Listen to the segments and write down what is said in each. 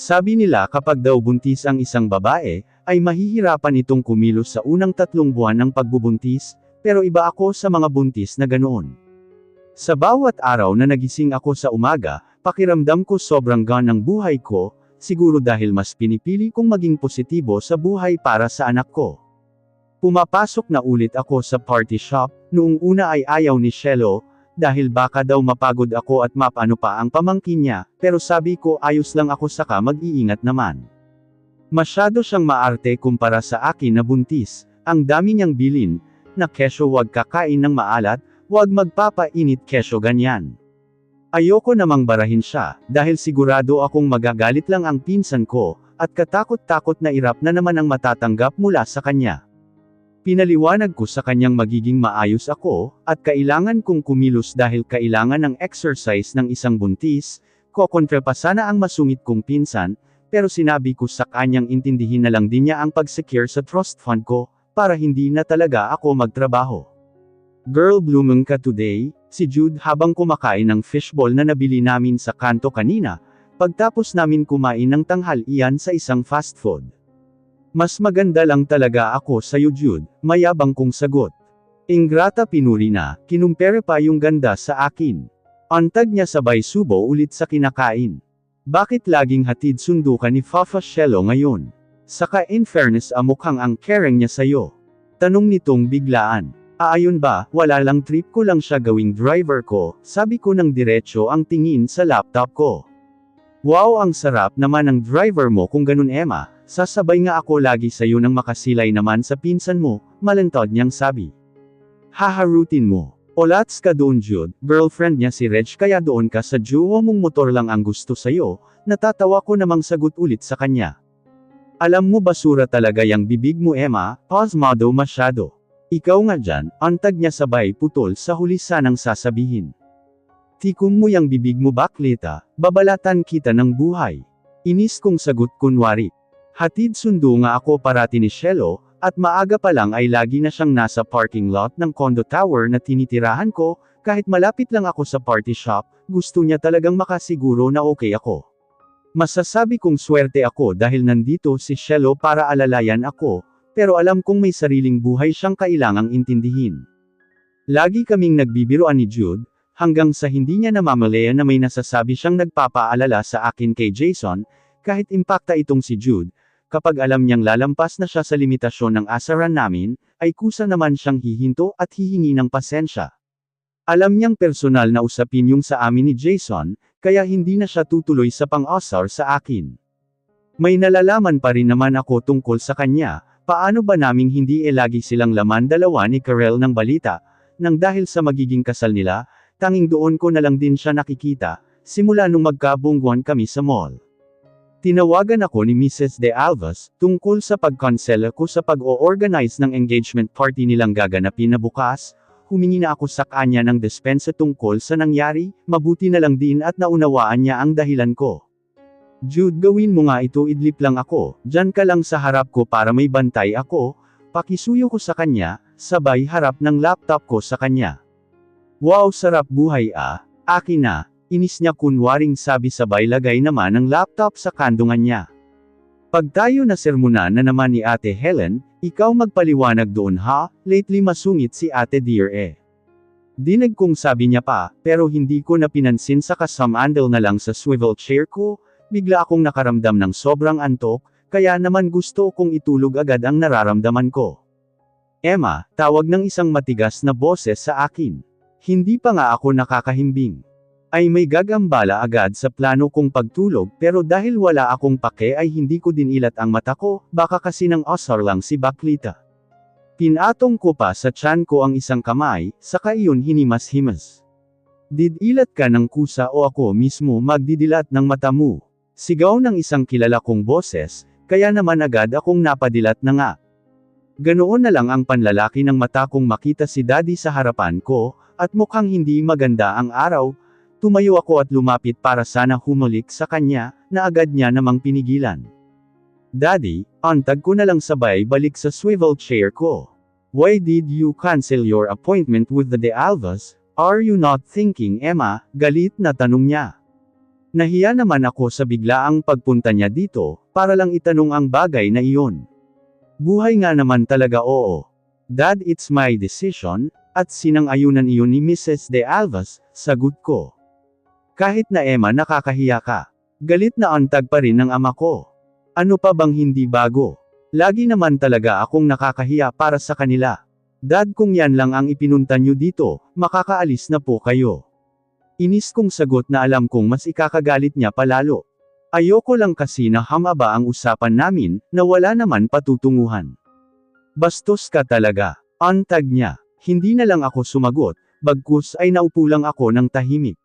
Sabi nila kapag daw buntis ang isang babae, ay mahihirapan itong kumilos sa unang 3 buwan ng pagbubuntis, pero iba ako sa mga buntis na ganoon. Sa bawat araw na nagising ako sa umaga, pakiramdam ko sobrang gaan ng buhay ko, siguro dahil mas pinipili kong maging positibo sa buhay para sa anak ko. Pumapasok na ulit ako sa party shop, noong una ay ayaw ni Shelo, dahil baka daw mapagod ako at mapano pa ang pamangkin niya, pero sabi ko ayos lang ako saka mag-iingat naman. Masyado siyang maarte kumpara sa akin na buntis, ang dami niyang bilin, na kesyo wag kakain ng maalat, wag magpapainit kesyo ganyan. Ayoko namang barahin siya, dahil sigurado akong magagalit lang ang pinsan ko, at katakot-takot na irap na naman ang matatanggap mula sa kanya. Pinaliwanag ko sa kanyang magiging maayos ako, at kailangan kong kumilos dahil kailangan ng exercise ng isang buntis, kokontra pa sana ang masungit kong pinsan, pero sinabi ko sa kanyang intindihin na lang din niya ang pag-secure sa trust fund ko, para hindi na talaga ako magtrabaho. Girl blooming ka today, si Jude habang kumakain ng fishball na nabili namin sa kanto kanina, pagtapos namin kumain ng tanghalian sa isang fast food. Mas maganda lang talaga ako sa'yo Jude, mayabang kong sagot. Ingrata pinuri na, kinumpere pa yung ganda sa akin. Antag niya sabay subo ulit sa kinakain. Bakit laging hatid sundo ka ni Fafa Shelo ngayon? Saka in fairness mukhang ang caring niya sa'yo. Tanong nitong biglaan. Ayun ba, wala lang trip ko lang siya gawing driver ko, sabi ko ng diretso ang tingin sa laptop ko. Wow ang sarap naman ng driver mo kung ganun Emma, sasabay nga ako lagi sa'yo nang makasilay naman sa pinsan mo, malantod niyang sabi. Haharutin mo. Olats ka doon Jude, girlfriend niya si Reg kaya doon ka sa jowa mong motor lang ang gusto sa'yo, natatawa ko namang sagot ulit sa kanya. Alam mo basura talaga yang bibig mo Emma, pasmado masyado. Ikaw nga dyan, antag niya sabay putol sa huli sanang sasabihin. Tikum mo yang bibig mo baklita, babalatan kita ng buhay. Inis kong sagot kunwari. Hatid sundo nga ako parati ni Shelo, at maaga pa lang ay lagi na siyang nasa parking lot ng condo tower na tinitirahan ko, kahit malapit lang ako sa party shop, gusto niya talagang makasiguro na okay ako. Masasabi kong swerte ako dahil nandito si Shelo para alalayan ako, pero alam kong may sariling buhay siyang kailangang intindihin. Lagi kaming nagbibiroan ni Jude, hanggang sa hindi niya namamalaya na may nasasabi siyang nagpapaalala sa akin kay Jason, kahit impakta itong si Jude, kapag alam niyang lalampas na siya sa limitasyon ng asaran namin, ay kusa naman siyang hihinto at hihingi ng pasensya. Alam niyang personal na usapin yung sa amin ni Jason, kaya hindi na siya tutuloy sa pang-asar sa akin. May nalalaman pa rin naman ako tungkol sa kanya, paano ba naming hindi lagi silang laman dalawa ni Karel ng balita, nang dahil sa magiging kasal nila, tanging doon ko na lang din siya nakikita, simula nung magkabungguan kami sa mall. Tinawagan ako ni Mrs. De Alvas, tungkol sa pag-cancel ko sa pag-o-organize ng engagement party nilang gaganapin na bukas, humingi na ako sa kanya ng dispensa tungkol sa nangyari, mabuti na lang din at naunawaan niya ang dahilan ko. Jude gawin mo nga ito idlip lang ako, dyan ka lang sa harap ko para may bantay ako, pakisuyo ko sa kanya, sabay harap ng laptop ko sa kanya. Wow sarap buhay akin na. Inis niya kunwaring sabi sabay lagay naman ang laptop sa kandungan niya. Pag tayo na sermonan na naman ni Ate Helen, ikaw magpaliwanag doon ha, lately masungit si Ate Dear Dinig kong sabi niya pa, pero hindi ko na pinansin sa kasamandal na lang sa swivel chair ko, bigla akong nakaramdam ng sobrang antok, kaya naman gusto kong itulog agad ang nararamdaman ko. Emma, tawag ng isang matigas na boses sa akin. Hindi pa nga ako nakakahimbing. Ay may gagambala agad sa plano kong pagtulog pero dahil wala akong pake ay hindi ko dinilat ang mata ko, baka kasi ng asar lang si Baklita. Pinatong ko pa sa tiyan ko ang isang kamay, saka iyon hinimas-himas. Didilat ka ng kusa o ako mismo magdidilat ng mata mo. Sigaw ng isang kilala kong boses, kaya naman agad akong napadilat na nga. Ganoon na lang ang panlalaki ng mata kong makita si Daddy sa harapan ko, at mukhang hindi maganda ang araw. Tumayo ako at lumapit para sana humalik sa kanya, na agad niya namang pinigilan. Daddy, antag ko na lang sabay balik sa swivel chair ko. Why did you cancel your appointment with the De Alvas? Are you not thinking Emma? Galit na tanong niya. Nahiya naman ako sa biglaang pagpunta niya dito, para lang itanong ang bagay na iyon. Buhay nga naman talaga oo. Dad, it's my decision, at sinang-ayunan iyon ni Mrs. De Alvas, sagot ko. Kahit na Emma nakakahiya ka. Galit na antag pa rin ng ama ko. Ano pa bang hindi bago? Lagi naman talaga akong nakakahiya para sa kanila. Dad, kung yan lang ang ipinunta nyo dito, makakaalis na po kayo. Inis kong sagot na alam kong mas ikakagalit niya palalo. Ayoko lang kasi na hamaba ang usapan namin, na wala naman patutunguhan. Bastos ka talaga. Antag niya. Hindi na lang ako sumagot, bagkus ay naupo lang ako ng tahimik.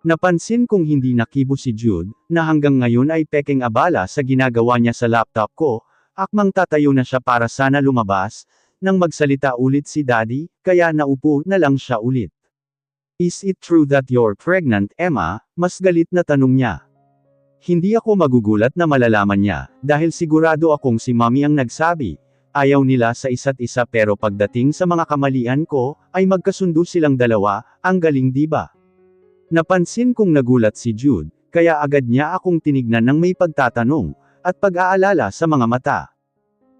Napansin kong hindi nakibo si Jude, na hanggang ngayon ay pekeng abala sa ginagawa niya sa laptop ko, akmang tatayo na siya para sana lumabas, nang magsalita ulit si Daddy, kaya naupo na lang siya ulit. Is it true that you're pregnant, Emma? Mas galit na tanong niya. Hindi ako magugulat na malalaman niya, dahil sigurado akong si Mommy ang nagsabi. Ayaw nila sa isa't isa pero pagdating sa mga kamalian ko, ay magkasundo silang dalawa, ang galing diba? Napansin kong nagulat si Jude, kaya agad niya akong tinignan ng may pagtatanong, at pag-aalala sa mga mata.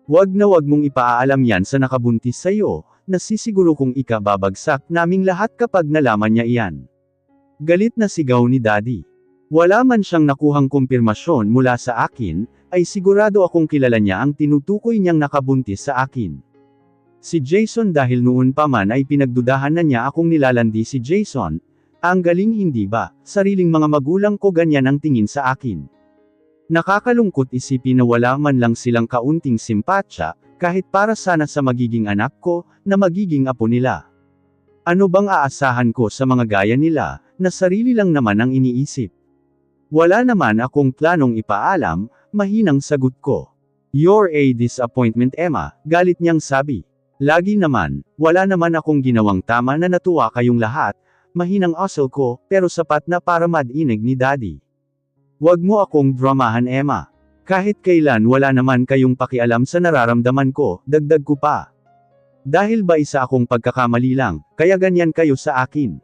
Wag na wag mong ipaalam yan sa nakabuntis sa'yo, nasisiguro kong ikababagsak naming lahat kapag nalaman niya iyan. Galit na sigaw ni Daddy. Wala man siyang nakuhang kumpirmasyon mula sa akin, ay sigurado akong kilala niya ang tinutukoy niyang nakabuntis sa akin. Si Jason dahil noon pa man ay pinagdudahan na niya akong nilalandi si Jason. Ang galing hindi ba, sariling mga magulang ko ganyan ang tingin sa akin. Nakakalungkot isipin na wala man lang silang kaunting simpatsya, kahit para sana sa magiging anak ko, na magiging apo nila. Ano bang aasahan ko sa mga gaya nila, na sarili lang naman ang iniisip? Wala naman akong planong ipaalam, mahinang sagot ko. You're a disappointment, Emma, galit niyang sabi. Lagi naman, wala naman akong ginawang tama na natuwa kayong lahat, mahinang asal ko, pero sapat na para madinig ni Daddy. Wag mo akong dramahan, Emma. Kahit kailan wala naman kayong pakialam sa nararamdaman ko, dagdag ko pa. Dahil ba isa akong pagkakamali lang, kaya ganyan kayo sa akin?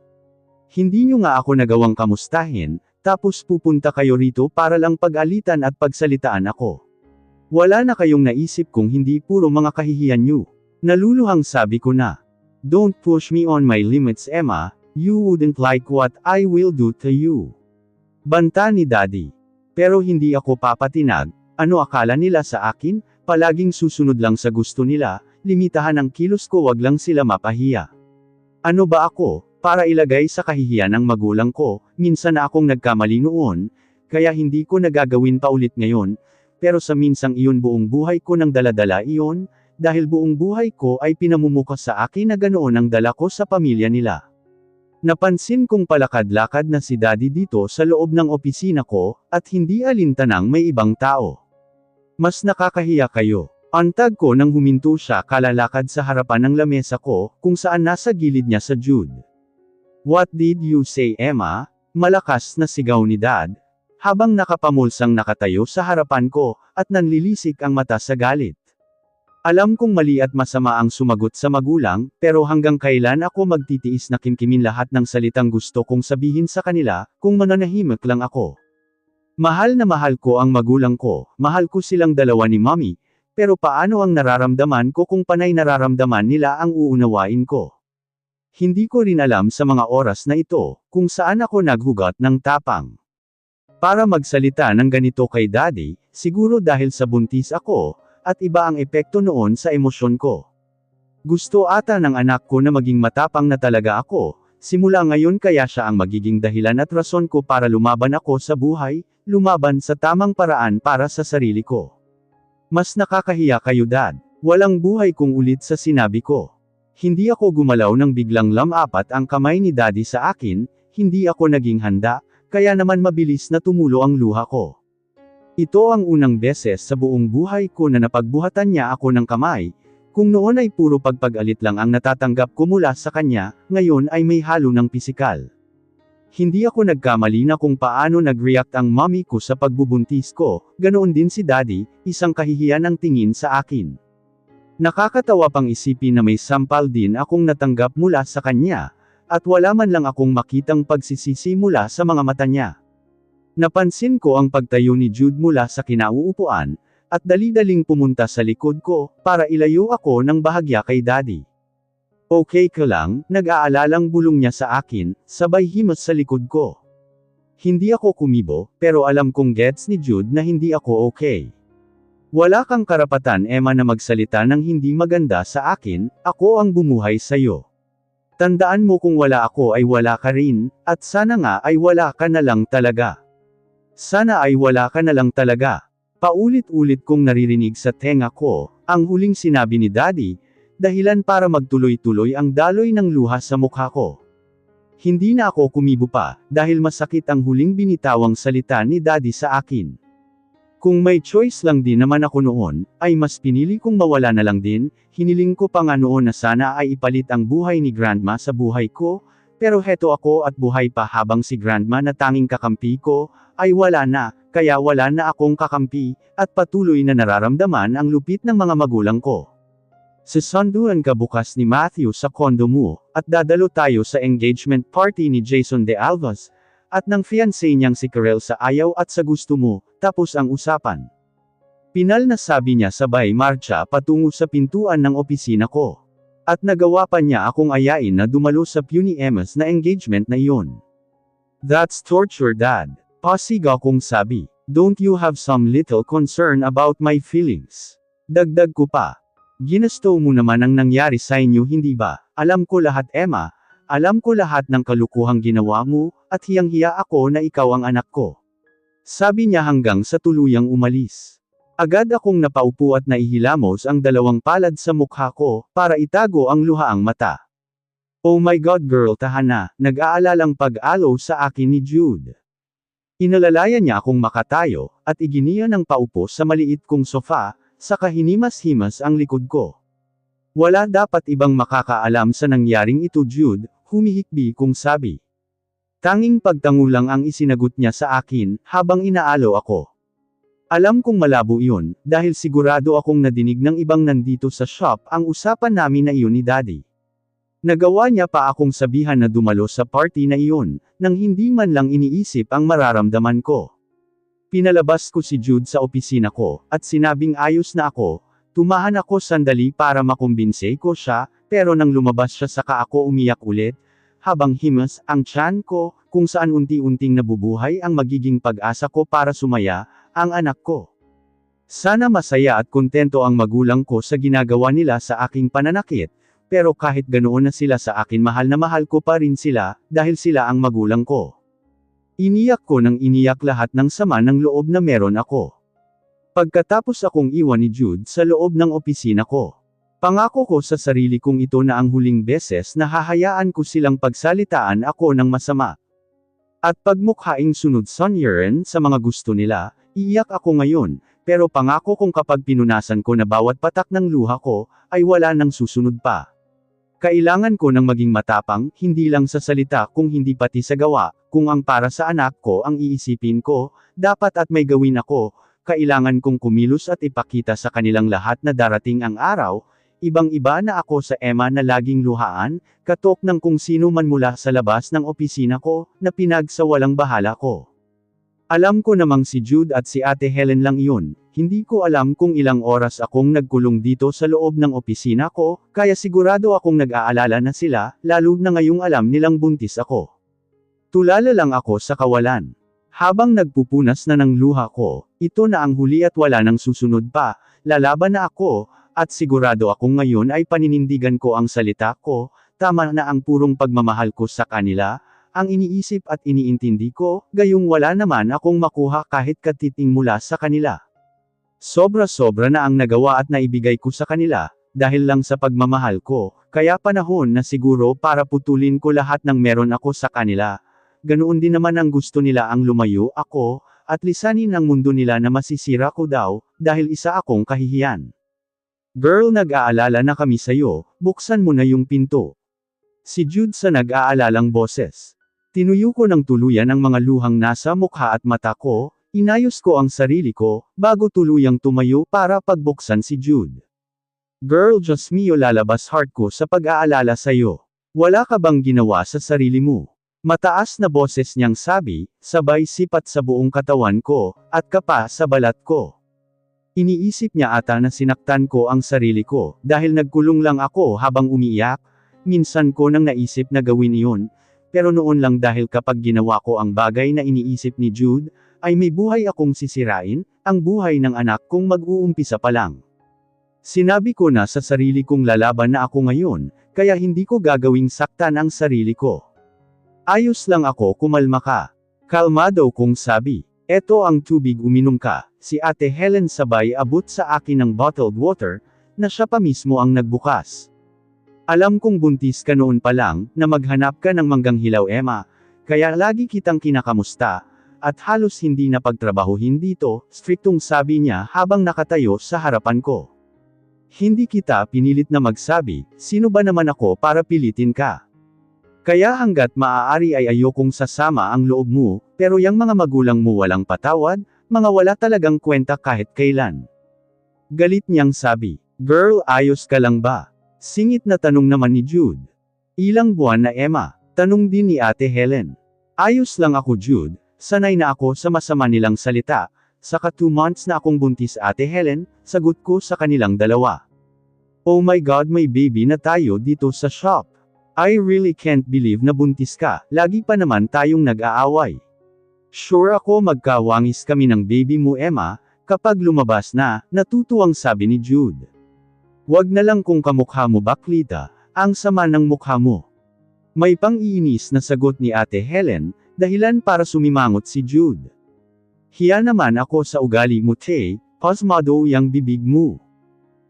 Hindi nyo nga ako nagawang kamustahin, tapos pupunta kayo rito para lang pag-alitan at pagsalitaan ako. Wala na kayong naisip kung hindi puro mga kahihiyan nyo. Naluluhang sabi ko na. Don't push me on my limits, Emma, you wouldn't like what I will do to you. Banta ni Daddy. Pero hindi ako papatinag, ano akala nila sa akin, palaging susunod lang sa gusto nila, limitahan ang kilos ko wag lang sila mapahiya. Ano ba ako, para ilagay sa kahihiyan ng magulang ko, minsan na akong nagkamali noon, kaya hindi ko nagagawin pa ulit ngayon, pero sa minsang iyon buong buhay ko nang daladala iyon, dahil buong buhay ko ay pinamumuka sa akin na ganoon ang dala ko sa pamilya nila. Napansin kong palakad-lakad na si Daddy dito sa loob ng opisina ko, at hindi alintanang may ibang tao. Mas nakakahiya kayo. Antag ko nang huminto siya kalalakad sa harapan ng lamesa ko, kung saan nasa gilid niya sa Jude. What did you say, Emma? Malakas na sigaw ni Dad, habang nakapamulsang nakatayo sa harapan ko, at nanlilisik ang mata sa galit. Alam kong mali at masama ang sumagot sa magulang, pero hanggang kailan ako magtitiis na kimkimin lahat ng salitang gusto kong sabihin sa kanila, kung mananahimik lang ako. Mahal na mahal ko ang magulang ko, mahal ko silang dalawa ni Mommy, pero paano ang nararamdaman ko kung panay nararamdaman nila ang uunawain ko? Hindi ko rin alam sa mga oras na ito, kung saan ako naghugat ng tapang. Para magsalita ng ganito kay Daddy, siguro dahil sa buntis ako, at iba ang epekto noon sa emosyon ko. Gusto ata ng anak ko na maging matapang na talaga ako, simula ngayon kaya siya ang magiging dahilan at rason ko para lumaban ako sa buhay, lumaban sa tamang paraan para sa sarili ko. Mas nakakahiya kayo, Dad. Walang buhay kung ulit sa sinabi ko. Hindi ako gumalaw nang biglang lamapat ang kamay ni Daddy sa akin, hindi ako naging handa, kaya naman mabilis na tumulo ang luha ko. Ito ang unang beses sa buong buhay ko na napagbuhatan niya ako ng kamay, kung noon ay puro pagpag-alit lang ang natatanggap ko mula sa kanya, ngayon ay may halo ng pisikal. Hindi ako nagkamali na kung paano nag-react ang mommy ko sa pagbubuntis ko, ganoon din si Daddy, isang kahihiyan ang tingin sa akin. Nakakatawa pang isipin na may sampal din akong natanggap mula sa kanya, at wala man lang akong makitang pagsisisi mula sa mga mata niya. Napansin ko ang pagtayo ni Jude mula sa kinauupuan, at dali-daling pumunta sa likod ko, para ilayo ako ng bahagya kay Daddy. Okay ka lang, nag-aalalang bulong niya sa akin, sabay himas sa likod ko. Hindi ako kumibo, pero alam kong gets ni Jude na hindi ako okay. Wala kang karapatan Emma na magsalita ng hindi maganda sa akin, ako ang bumuhay sa'yo. Tandaan mo kung wala ako ay wala ka rin, at sana nga ay wala ka na lang talaga. Sana ay wala ka na lang talaga. Paulit-ulit kong naririnig sa tenga ko, ang huling sinabi ni Daddy, dahilan para magtuloy-tuloy ang daloy ng luha sa mukha ko. Hindi na ako kumibo pa, dahil masakit ang huling binitawang salita ni Daddy sa akin. Kung may choice lang din naman ako noon, ay mas pinili kong mawala na lang din, hiniling ko pa nga noon na sana ay ipalit ang buhay ni Grandma sa buhay ko, pero heto ako at buhay pa habang si Grandma na tanging kakampi ko, ay wala na, kaya wala na akong kakampi, at patuloy na nararamdaman ang lupit ng mga magulang ko. Susunduan ka bukas ni Matthew sa kondo mo, at dadalo tayo sa engagement party ni Jason De Alvas, at ng fiancé niyang si Karel sa ayaw at sa gusto mo, tapos ang usapan. Pinal na sabi niya sabay marcha patungo sa pintuan ng opisina ko. At nagawa pa niya akong ayain na dumalo sa puny Emma's na engagement na iyon. That's torture Dad. Pasig akong sabi. Don't you have some little concern about my feelings? Dagdag ko pa. Ginusto mo naman ang nangyari sa inyo hindi ba? Alam ko lahat Emma. Alam ko lahat ng kalukuhang ginawa mo, at hiyang-hiya ako na ikaw ang anak ko. Sabi niya hanggang sa tuluyang umalis. Agad akong napaupo at naihilamos ang dalawang palad sa mukha ko, para itago ang luhaang mata. Oh my God girl tahan na, nag-aalalang pag-alo sa akin ni Jude. Inalalayan niya akong makatayo, at iginiya ng paupo sa maliit kong sofa, sa kahinimas-himas ang likod ko. Wala dapat ibang makakaalam sa nangyaring ito Jude, humihikbi kong sabi. Tanging pagtango lang ang isinagot niya sa akin, habang inaalo ako. Alam kong malabo iyon, dahil sigurado akong nadinig ng ibang nandito sa shop ang usapan namin na iyon ni Daddy. Nagawa niya pa akong sabihan na dumalo sa party na iyon, nang hindi man lang iniisip ang mararamdaman ko. Pinalabas ko si Jude sa opisina ko, at sinabing ayos na ako. Tumahan ako sandali para makumbinse ko siya, pero nang lumabas siya saka ako umiyak ulit, habang himas ang tiyan ko, kung saan unti-unting nabubuhay ang magiging pag-asa ko para sumaya, ang anak ko. Sana masaya at kontento ang magulang ko sa ginagawa nila sa aking pananakit, pero kahit ganoon na sila sa akin mahal na mahal ko pa rin sila, dahil sila ang magulang ko. Iniyak ko nang iniyak lahat ng sama ng loob na meron ako. Pagkatapos akong iwan ni Jude sa loob ng opisina ko. Pangako ko sa sarili kong ito na ang huling beses na hahayaan ko silang pagsalitaan ako ng masama. At pagmukhaing sunod Sonyerin sa mga gusto nila, iiyak ako ngayon, pero pangako kong kapag pinunasan ko na bawat patak ng luha ko, ay wala nang susunod pa. Kailangan ko ng maging matapang, hindi lang sa salita kung hindi pati sa gawa, kung ang para sa anak ko ang iisipin ko, dapat at may gawin ako, kailangan kong kumilos at ipakita sa kanilang lahat na darating ang araw, ibang-iba na ako sa Emma na laging luhaan, katok ng kung sino man mula sa labas ng opisina ko, na pinagsawalang bahala ko. Alam ko namang si Jude at si Ate Helen lang iyon, hindi ko alam kung ilang oras akong nagkulong dito sa loob ng opisina ko, kaya sigurado akong nag-aalala na sila, lalo na ngayong alam nilang buntis ako. Tulala lang ako sa kawalan. Habang nagpupunas na ng luha ko, ito na ang huli at wala nang susunod pa, lalaban na ako, at sigurado akong ngayon ay paninindigan ko ang salita ko, tama na ang purong pagmamahal ko sa kanila, ang iniisip at iniintindi ko, gayong wala naman akong makuha kahit katiting mula sa kanila. Sobra-sobra na ang nagawa at naibigay ko sa kanila, dahil lang sa pagmamahal ko, kaya panahon na siguro para putulin ko lahat ng meron ako sa kanila. Ganoon din naman ang gusto nila ang lumayo ako, at lisanin ang mundo nila na masisira ko daw, dahil isa akong kahihiyan. Girl nag-aalala na kami sayo, buksan mo na yung pinto. Si Jude sa nag-aalalang boses. Tinuyo ko ng tuluyan ang mga luhang nasa mukha at mata ko, inayos ko ang sarili ko, bago tuluyang tumayo para pagbuksan si Jude. Girl just mio lalabas heart ko sa pag-aalala sayo. Wala ka bang ginawa sa sarili mo? Mataas na boses niyang sabi, sabay sipat sa buong katawan ko, at kapa sa balat ko. Iniisip niya ata na sinaktan ko ang sarili ko, dahil nagkulong lang ako habang umiiyak. Minsan ko nang naisip na gawin iyon, pero noon lang dahil kapag ginawa ko ang bagay na iniisip ni Jude, ay may buhay akong sisirain, ang buhay ng anak kong mag-uumpisa pa lang. Sinabi ko na sa sarili kong lalaban na ako ngayon, kaya hindi ko gagawing saktan ang sarili ko. Ayos lang ako, kumalma ka. Kalmado kong sabi. Eto ang tubig, uminom ka. Si Ate Helen sabay abot sa akin ng bottled water, na siya pa mismo ang nagbukas. Alam kong buntis ka noon pa lang, na maghanap ka ng manggang hilaw Emma, kaya lagi kitang kinakamusta, at halos hindi na pagtrabahuhin dito, striktong sabi niya habang nakatayo sa harapan ko. Hindi kita pinilit na magsabi, sino ba naman ako para pilitin ka? Kaya hanggat maaari ay ayokong sasama ang loob mo, pero yang mga magulang mo walang patawad, mga wala talagang kwenta kahit kailan. Galit niyang sabi, girl ayos ka lang ba? Singit na tanong naman ni Jude. Ilang buwan na Emma? Tanong din ni Ate Helen. Ayos lang ako Jude, sanay na ako sa masama nilang salita, saka 2 months na akong buntis Ate Helen, sagot ko sa kanilang dalawa. Oh my God, may baby na tayo dito sa shop. I really can't believe na buntis ka, lagi pa naman tayong nag-aaway. Sure ako magkawangis kami ng baby mo Emma, kapag lumabas na, natutuwang sabi ni Jude. Wag na lang kung kamukha mo baklita, ang sama ng mukha mo. May pang-iinis na sagot ni Ate Helen, dahilan para sumimangot si Jude. Hiya naman ako sa ugali mo Tay, pasmado yang bibig mo.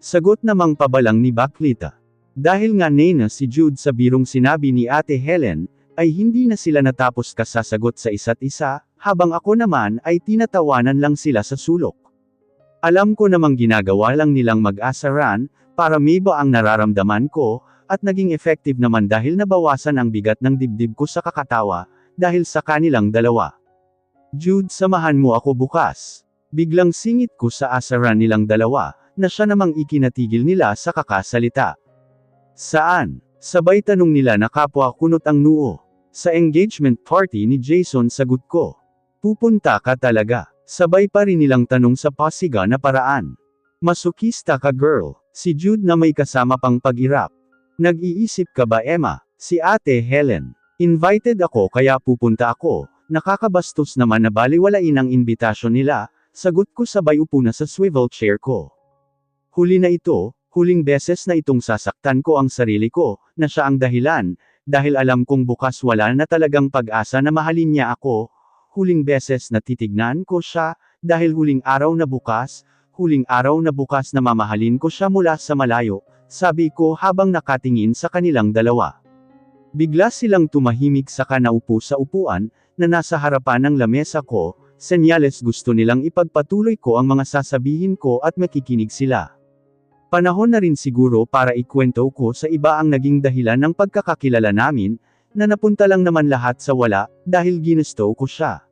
Sagot namang pabalang ni baklita. Dahil nga nena si Jude sa birong sinabi ni Ate Helen, ay hindi na sila natapos kasasagot sa isa't isa, habang ako naman ay tinatawanan lang sila sa sulok. Alam ko namang ginagawa lang nilang mag-asaran, para may ba ang nararamdaman ko, at naging effective naman dahil nabawasan ang bigat ng dibdib ko sa kakatawa, dahil sa kanilang dalawa. Jude, samahan mo ako bukas. Biglang singit ko sa asaran nilang dalawa, na siya namang ikinatigil nila sa kakasalita. Saan? Sabay tanong nila na kapwa kunot ang noo. Sa engagement party ni Jason sagot ko. Pupunta ka talaga. Sabay pa rin nilang tanong sa pasiga na paraan. Masokista ka girl. Si Jude na may kasama pang pag-irap. Nag-iisip ka ba Emma? Si Ate Helen. Invited ako kaya pupunta ako. Nakakabastos naman na baliwalain ang invitasyon nila. Sagot ko sabay upo na sa swivel chair ko. Huli na ito. Huling beses na itong sasaktan ko ang sarili ko, na siya ang dahilan, dahil alam kong bukas wala na talagang pag-asa na mahalin niya ako. Huling beses na titignan ko siya, dahil huling araw na bukas na mamahalin ko siya mula sa malayo, sabi ko habang nakatingin sa kanilang dalawa. Bigla silang tumahimik saka naupo sa upuan, na nasa harapan ng lamesa ko, senyales gusto nilang ipagpatuloy ko ang mga sasabihin ko at makikinig sila. Panahon na rin siguro para ikwento ko sa iba ang naging dahilan ng pagkakakilala namin, na napunta lang naman lahat sa wala, dahil ginusto ko siya.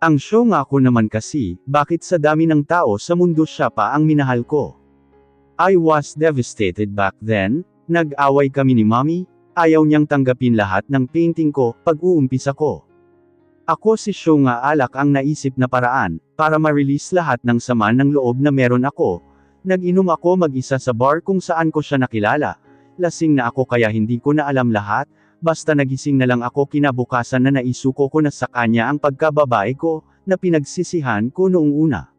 Ang show nga ko naman kasi, bakit sa dami ng tao sa mundo siya pa ang minahal ko. I was devastated back then, nag-away kami ni Mommy, ayaw niyang tanggapin lahat ng painting ko, pag-uumpisa ko. Ako si show nga alak ang naisip na paraan, para ma-release lahat ng sama ng loob na meron ako. Nag-inom ako mag-isa sa bar kung saan ko siya nakilala. Lasing na ako kaya hindi ko na alam lahat, basta nagising na lang ako kinabukasan na naisuko ko na sa kanya ang pagkababae ko, na pinagsisihan ko noong una.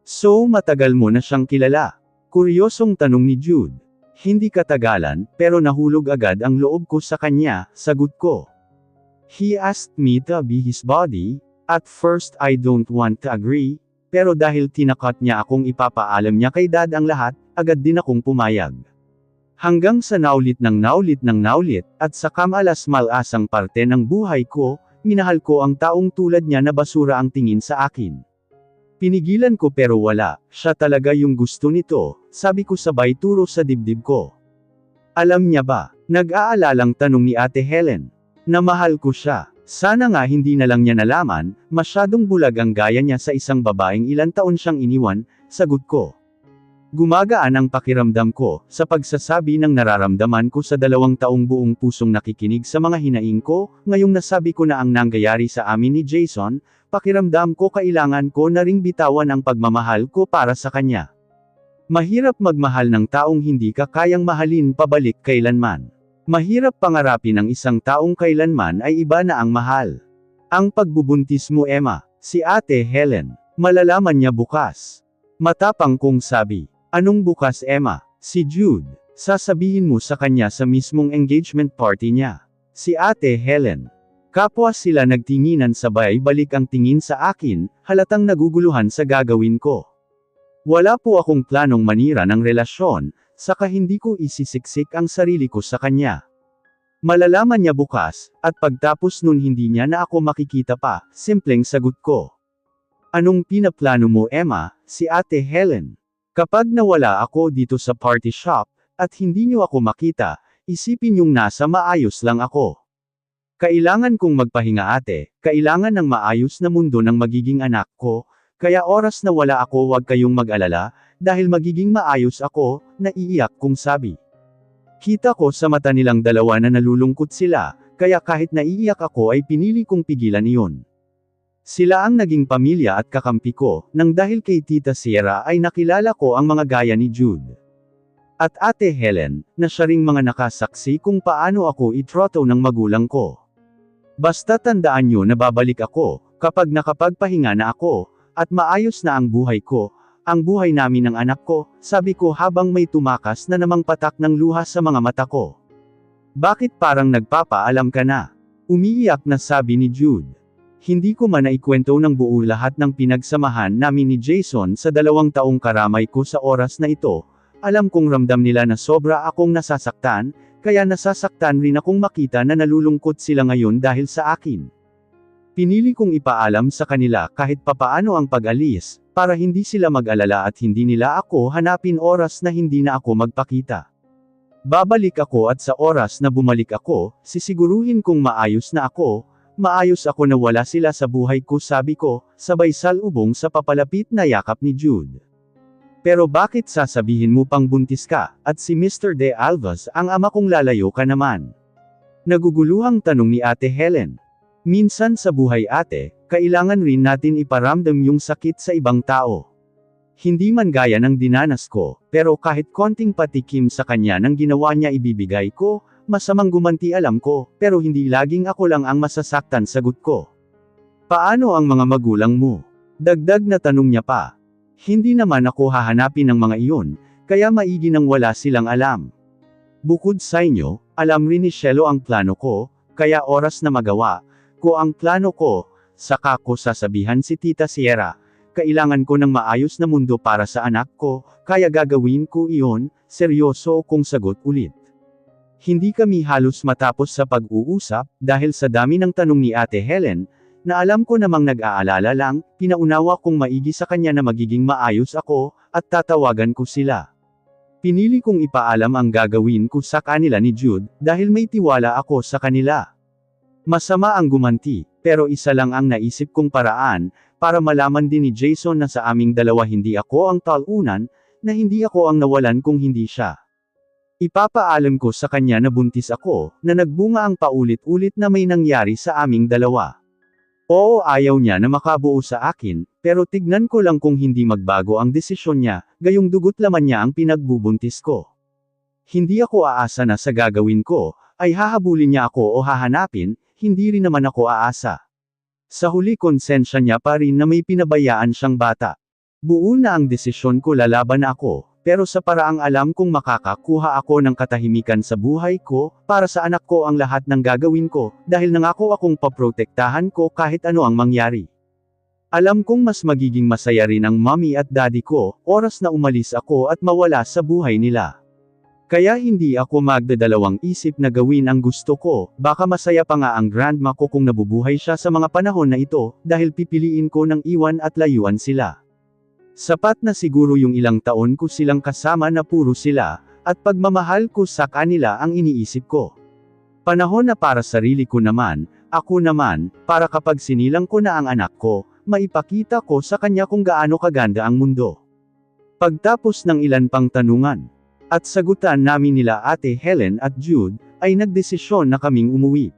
So matagal mo na siyang kilala? Kuryosong tanong ni Jude. Hindi katagalan, pero nahulog agad ang loob ko sa kanya, sagot ko. He asked me to be his body. At first I don't want to agree. Pero dahil tinakot niya akong ipapaalam niya kay dad ang lahat, agad din akong pumayag. Hanggang sa naulit, at sa kamalas-malasang parte ng buhay ko, minahal ko ang taong tulad niya na basura ang tingin sa akin. Pinigilan ko pero wala, siya talaga yung gusto nito, sabi ko sabay turo sa dibdib ko. Alam niya ba? Nag-aalalang tanong ni Ate Helen. Na mahal ko siya. Sana nga hindi na lang niya nalaman, masyadong bulag ang gaya niya sa isang babaeng ilang taon siyang iniwan, sagot ko. Gumagaan ang pakiramdam ko, sa pagsasabi ng nararamdaman ko sa 2 taong buong pusong nakikinig sa mga hinaing ko, ngayong nasabi ko na ang nangyayari sa amin ni Jason, pakiramdam ko kailangan ko na ring bitawan ang pagmamahal ko para sa kanya. Mahirap magmahal ng taong hindi ka kayang mahalin pabalik kailanman. Mahirap pangarapin ang isang taong kailanman ay iba na ang mahal. Ang pagbubuntis mo Emma, si Ate Helen, malalaman niya bukas. Matapang kong sabi. Anong bukas Emma? Si Jude. Sasabihin mo sa kanya sa mismong engagement party niya. Si Ate Helen. Kapwa sila nagtinginan sabay balik ang tingin sa akin, halatang naguguluhan sa gagawin ko. Wala po akong planong manira ng relasyon, saka hindi ko isisiksik ang sarili ko sa kanya. Malalaman niya bukas, at pagtapos nun hindi niya na ako makikita pa, simpleng sagot ko. Anong pinaplano mo Emma? Si Ate Helen. Kapag nawala ako dito sa party shop, at hindi niyo ako makita, isipin yung nasa maayos lang ako. Kailangan kong magpahinga ate, kailangan ng maayos na mundo ng magiging anak ko, kaya oras na wala ako wag kayong mag-alala, dahil magiging maayos ako, naiiyak kong sabi. Kita ko sa mata nilang dalawa na nalulungkot sila, kaya kahit naiiyak ako ay pinili kong pigilan iyon. Sila ang naging pamilya at kakampi ko, nang dahil kay Tita Sierra ay nakilala ko ang mga gaya ni Jude. At Ate Helen, na siya ring mga nakasaksi kung paano ako itroto ng magulang ko. Basta tandaan nyo na babalik ako, kapag nakapagpahinga na ako, at maayos na ang buhay ko, ang buhay namin ng anak ko, sabi ko habang may tumakas na namang patak ng luha sa mga mata ko. Bakit parang nagpapaalam ka na? Umiiyak na sabi ni Jude. Hindi ko man naikwento ng buo lahat ng pinagsamahan namin ni Jason sa 2 taong karamay ko sa oras na ito, alam kong ramdam nila na sobra akong nasasaktan, kaya nasasaktan rin akong makita na nalulungkot sila ngayon dahil sa akin. Pinili kong ipaalam sa kanila kahit papaano ang pag-alis, para hindi sila mag-alala at hindi nila ako hanapin oras na hindi na ako magpakita. Babalik ako at sa oras na bumalik ako, sisiguruhin kong maayos na ako, maayos ako na wala sila sa buhay ko sabi ko, sabay salubong sa papalapit na yakap ni Jude. Pero bakit sasabihin mo pang buntis ka, at si Mr. De Alvas ang ama kong lalayo ka naman? Naguguluhang tanong ni Ate Helen. Minsan sa buhay ate, kailangan rin natin iparamdam yung sakit sa ibang tao. Hindi man gaya ng dinanas ko, pero kahit konting patikim sa kanya ng ginawa niya ibibigay ko, masamang gumanti alam ko, pero hindi laging ako lang ang masasaktan sagot ko. Paano ang mga magulang mo? Dagdag na tanong niya pa. Hindi naman ako hahanapin ng mga iyon, kaya maigi nang wala silang alam. Bukod sa inyo, alam rin ni Shelo ang plano ko, kaya oras na magawa ko ang plano ko, saka ko sasabihan si Tita Sierra, kailangan ko ng maayos na mundo para sa anak ko, kaya gagawin ko iyon, seryoso kong sagot ulit. Hindi kami halos matapos sa pag-uusap, dahil sa dami ng tanong ni Ate Helen, na alam ko namang nag-aalala lang, pinaunawa kong maigi sa kanya na magiging maayos ako, at tatawagan ko sila. Pinili kong ipaalam ang gagawin ko sa kanila ni Jude, dahil may tiwala ako sa kanila. Masama ang gumanti, pero isa lang ang naisip kong paraan, para malaman din ni Jason na sa aming dalawa hindi ako ang talunan, na hindi ako ang nawalan kung hindi siya. Ipapaalam ko sa kanya na buntis ako, na nagbunga ang paulit-ulit na may nangyari sa aming dalawa. Oo, ayaw niya na makabuo sa akin, pero tignan ko lang kung hindi magbago ang desisyon niya, gayong dugot laman niya ang pinagbubuntis ko. Hindi ako aasa na sa gagawin ko, ay hahabulin niya ako o hahanapin, hindi rin naman ako aasa. Sa huli konsensya niya pa rin na may pinabayaan siyang bata. Buo na ang desisyon ko lalaban ako. Pero sa paraang alam kong makakakuha ako ng katahimikan sa buhay ko, para sa anak ko ang lahat ng gagawin ko, dahil nangako akong paprotektahan ko kahit ano ang mangyari. Alam kong mas magiging masaya rin ang mommy at daddy ko, oras na umalis ako at mawala sa buhay nila. Kaya hindi ako magdadalawang isip na gawin ang gusto ko, baka masaya pa nga ang grandma ko kung nabubuhay siya sa mga panahon na ito, dahil pipiliin ko ng iwan at layuan sila. Sapat na siguro yung ilang taon ko silang kasama na puro sila, at pagmamahal ko sa kanila ang iniisip ko. Panahon na para sarili ko naman, ako naman, para kapag sinilang ko na ang anak ko, maipakita ko sa kanya kung gaano kaganda ang mundo. Pagtapos ng ilan pang tanungan at sagutan namin nila Ate Helen at Jude, ay nagdesisyon na kaming umuwi.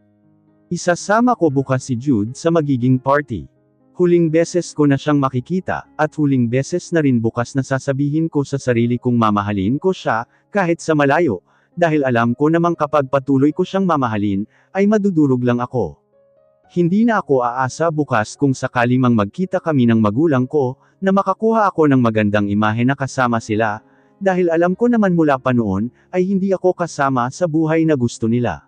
Isasama ko bukas si Jude sa magiging party. Huling beses ko na siyang makikita, at huling beses na rin bukas na sasabihin ko sa sarili kong mamahalin ko siya, kahit sa malayo, dahil alam ko namang kapag patuloy ko siyang mamahalin, ay madudurog lang ako. Hindi na ako aasa bukas kung sakali mang magkita kami ng magulang ko, na makakuha ako ng magandang imahe na kasama sila, dahil alam ko naman mula pa noon, ay hindi ako kasama sa buhay na gusto nila.